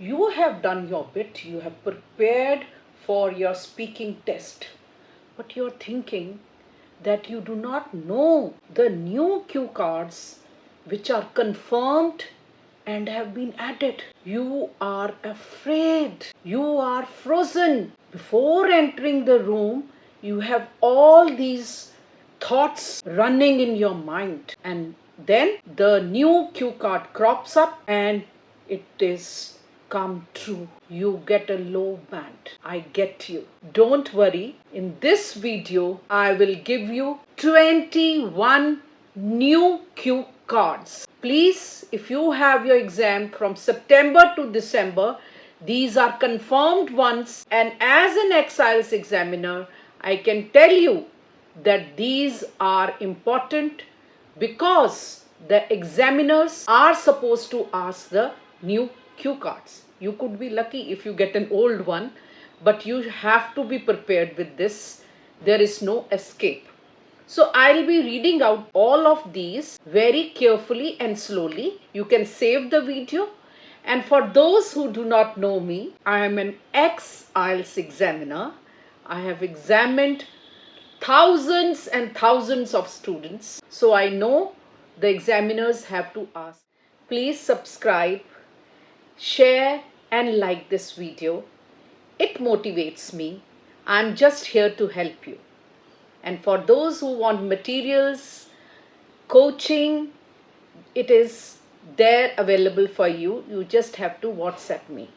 You have done your bit, you have prepared for your speaking test, but you're thinking that you do not know the new cue cards which are confirmed and have been added. You are afraid. You are frozen. Before entering the room, you have all these thoughts running in your mind, and then the new cue card crops up and it is come true. You get a low band. I get you. Don't worry. In this video, I will give you 21 new cue cards. Please, if you have your exam from September to December, these are confirmed ones, and as an IELTS examiner, I can tell you that these are important because the examiners are supposed to ask the new cue cards. You could be lucky if you get an old one, but you have to be prepared with this. There is no escape. So I'll be reading out all of these very carefully and slowly. You can save the video. And for those who do not know me, I am an ex-IELTS examiner. I have examined thousands and thousands of students. So I know the examiners have to ask. Please subscribe, share and like this video. It motivates me. I'm just here to help you. And for those who want materials, coaching, it is there available for you. You just have to WhatsApp me.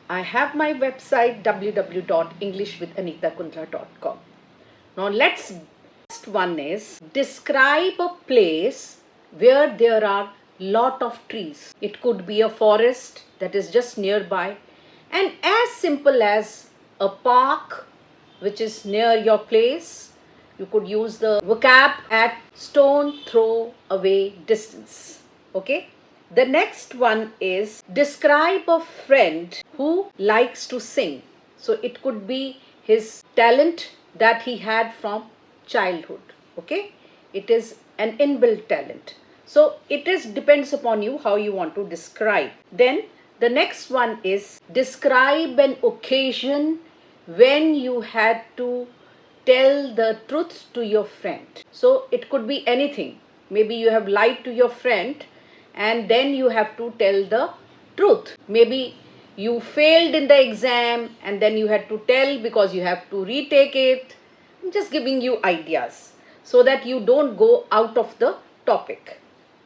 I have my website www.englishwithanitakundra.com. Now next one is describe a place where there are lot of trees. It could be a forest that is just nearby, and as simple as a park which is near your place. You could use the vocab at stone throw away distance. Okay. The next one is describe a friend who likes to sing. So it could be his talent that he had from childhood. Okay. It is an inbuilt talent. So it depends upon you how you want to describe. Then the next one is describe an occasion when you had to tell the truth to your friend. So it could be anything. Maybe you have lied to your friend and then you have to tell the truth. Maybe you failed in the exam and then you had to tell because you have to retake it. I'm just giving you ideas so that you don't go out of the topic.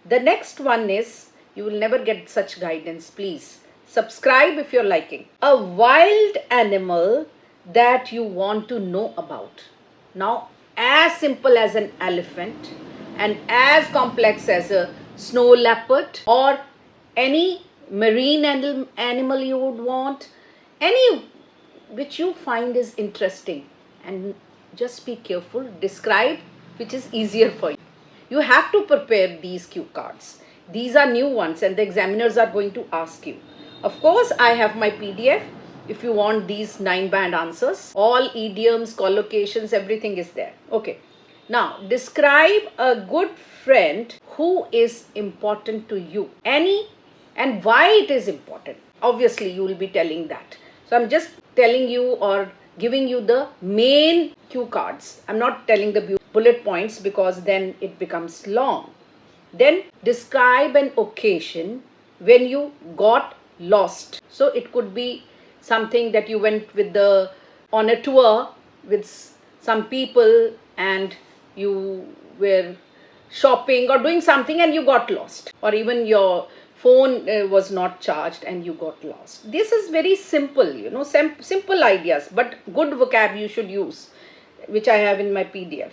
The next one is, you will never get such guidance. Please subscribe if you're liking. A wild animal that you want to know about. Now, as simple as an elephant and as complex as a snow leopard or any marine animal you would want, any which you find is interesting, and just be careful, describe which is easier for you. You have to prepare these cue cards. These are new ones and the examiners are going to ask you. Of course, I have my PDF. If you want these 9-band answers, all idioms, collocations, everything is there. Okay. Now, describe a good friend who is important to you. Any and why it is important. Obviously, you will be telling that. So, I'm just telling you or giving you the main cue cards. I'm not telling the bullet points because then it becomes long. Then, describe an occasion when you got lost. So, it could be something that you went on a tour with some people and you were shopping or doing something and you got lost, or even your phone was not charged and you got lost. This is very simple, simple ideas, but good vocab you should use, which I have in my PDF.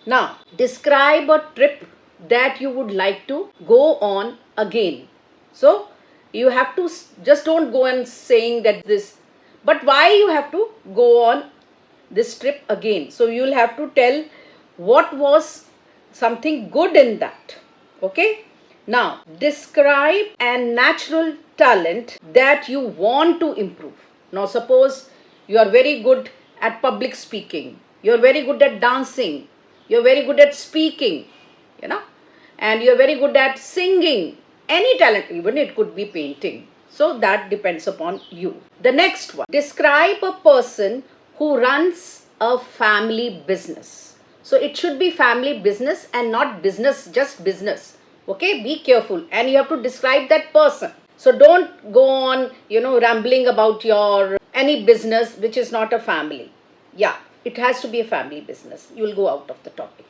Now, describe a trip that you would like to go on again. So, you have to just don't go and saying that this, but why you have to go on this trip again. So you'll have to tell what was something good in that. Okay. Now, describe a natural talent that you want to improve. Now, suppose you are very good at public speaking. You're very good at dancing. You're very good at speaking, and you're very good at singing. Any talent, even it could be painting. So that depends upon you. The next one, describe a person who runs a family business. So it should be family business and not business, just business. Okay, be careful, and you have to describe that person. So don't go on, rambling about your any business which is not a family. Yeah, it has to be a family business. You will go out of the topic.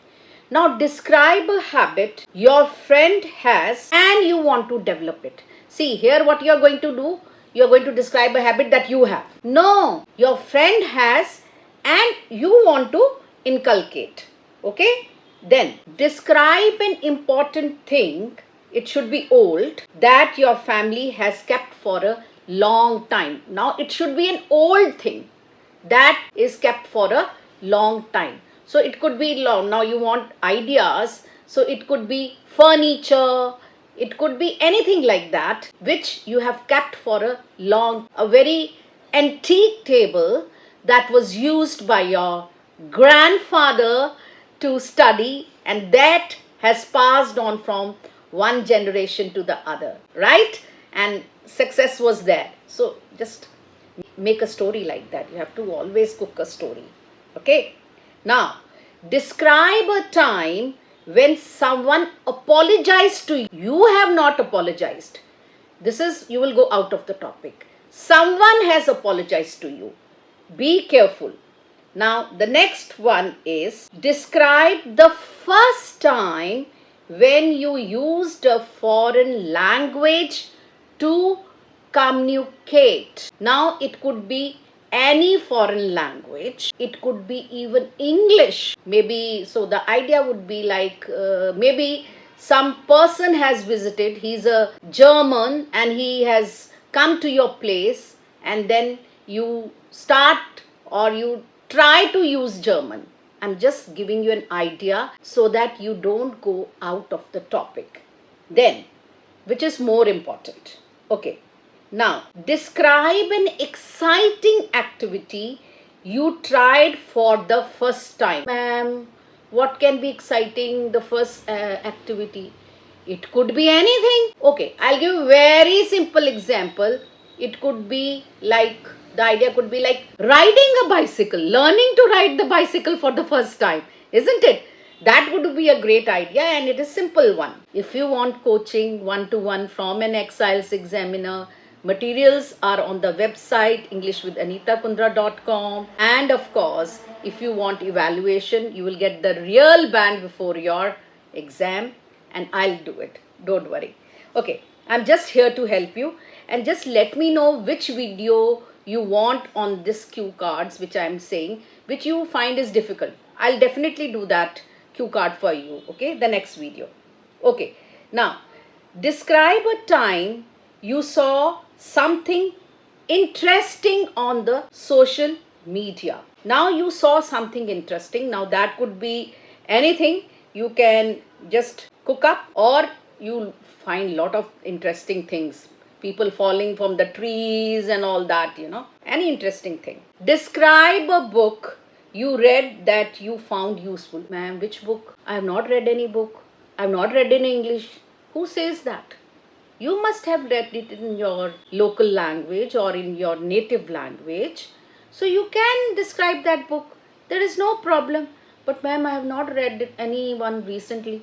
Now describe a habit your friend has and you want to develop it. See here what you are going to do. You are going to describe a habit that you have. No, your friend has and you want to inculcate. Okay? Then describe an important thing. It should be old that your family has kept for a long time. Now it should be an old thing that is kept for a long time. So it could be long. Now you want ideas. So it could be furniture. It could be anything like that which you have kept for a very antique table that was used by your grandfather to study, and that has passed on from one generation to the other, right? And success was there. So just make a story like that. You have to always cook a story. Okay? Now, describe a time when someone apologized to you. You have not apologized. This is, you will go out of the topic. Someone has apologized to you. Be careful. Now, the next one is describe the first time when you used a foreign language to communicate. Now, it could be any foreign language. It could be even English. Maybe, so the idea would be like, maybe some person has visited, he's a German and he has come to your place, and then you start or you try to use German. I'm just giving you an idea so that you don't go out of the topic. Then, which is more important? Okay. Now, describe an exciting activity you tried for the first time. Ma'am, what can be exciting, the first activity? It could be anything. Okay, I'll give a very simple example. It could be like, the idea could be like riding a bicycle, learning to ride the bicycle for the first time, isn't it? That would be a great idea, and it is simple one. If you want coaching one-to-one from an IELTS examiner, materials are on the website englishwithanittakundra.com, and of course, if you want evaluation, you will get the real band before your exam, and I'll do it. Don't worry. Okay, I'm just here to help you, and just let me know which video you want on this cue cards which I'm saying, which you find is difficult. I'll definitely do that cue card for you, okay, the next video. Okay, now describe a time you saw something interesting on the social media. Now you saw something interesting. Now that could be anything. You can just cook up, or you find lot of interesting things, people falling from the trees and all that, any interesting thing. Describe a book you read that you found useful. Ma'am, which book? I have not read any book. I have not read in English. Who says that? You must have read it in your local language or in your native language. So you can describe that book. There is no problem. But ma'am, I have not read any one recently.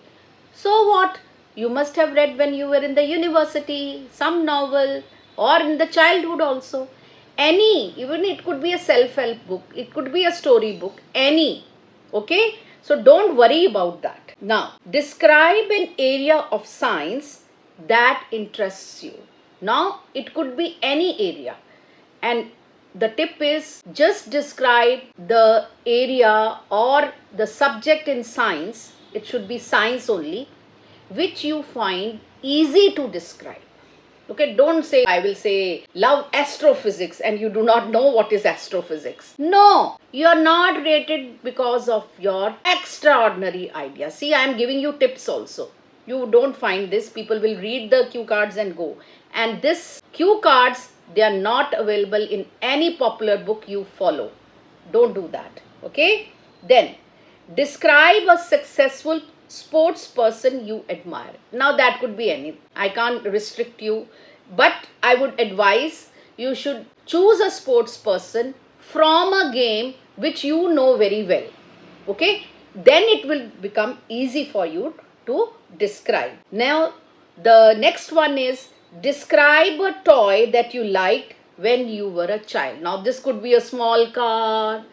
So what? You must have read when you were in the university, some novel, or in the childhood also. Any, even it could be a self-help book, it could be a story book, any. Okay? So don't worry about that. Now, describe an area of science that interests you. Now, it could be any area. And the tip is just describe the area or the subject in science. It should be science only, which you find easy to describe. Okay, don't say, I will say, love astrophysics, and you do not know what is astrophysics. No, you are not rated because of your extraordinary idea. See, I am giving you tips also. You don't find this. People will read the cue cards and go. And this cue cards, they are not available in any popular book you follow. Don't do that. Okay? Then, describe a successful sports person you admire. Now that could be any. I can't restrict you. But I would advise you should choose a sports person from a game which you know very well. Okay? Then it will become easy for you to describe. Now, the next one is describe a toy that you liked when you were a child. Now, this could be a small car,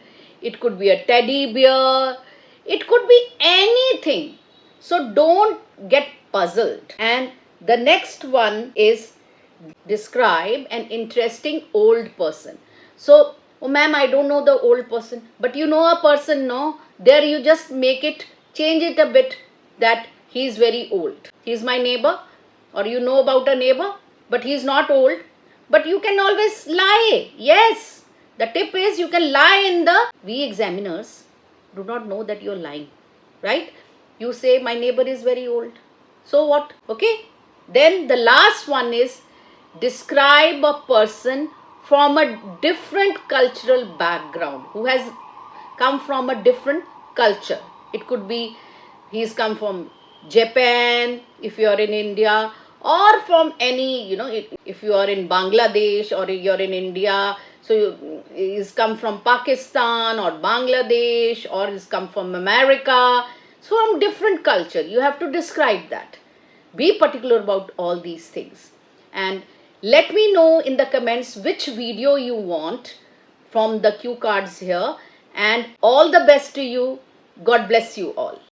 it could be a teddy bear, it could be anything. So, don't get puzzled. And the next one is describe an interesting old person. So, oh ma'am, I don't know the old person, but you know a person, no? There you just make it, change it a bit that he is very old. He is my neighbor, or you know about a neighbor, but he is not old. But you can always lie. Yes, the tip is you can lie in the. We examiners do not know that you're lying, right? You say, my neighbor is very old. So what? Okay. Then the last one is describe a person from a different cultural background who has come from a different culture. It could be he's come from Japan, if you are in India, or from any, if you are in Bangladesh or you're in India, so he's come from Pakistan or Bangladesh, or he's come from America. So from different culture, you have to describe that. Be particular about all these things. And let me know in the comments which video you want from the cue cards here. And all the best to you. God bless you all.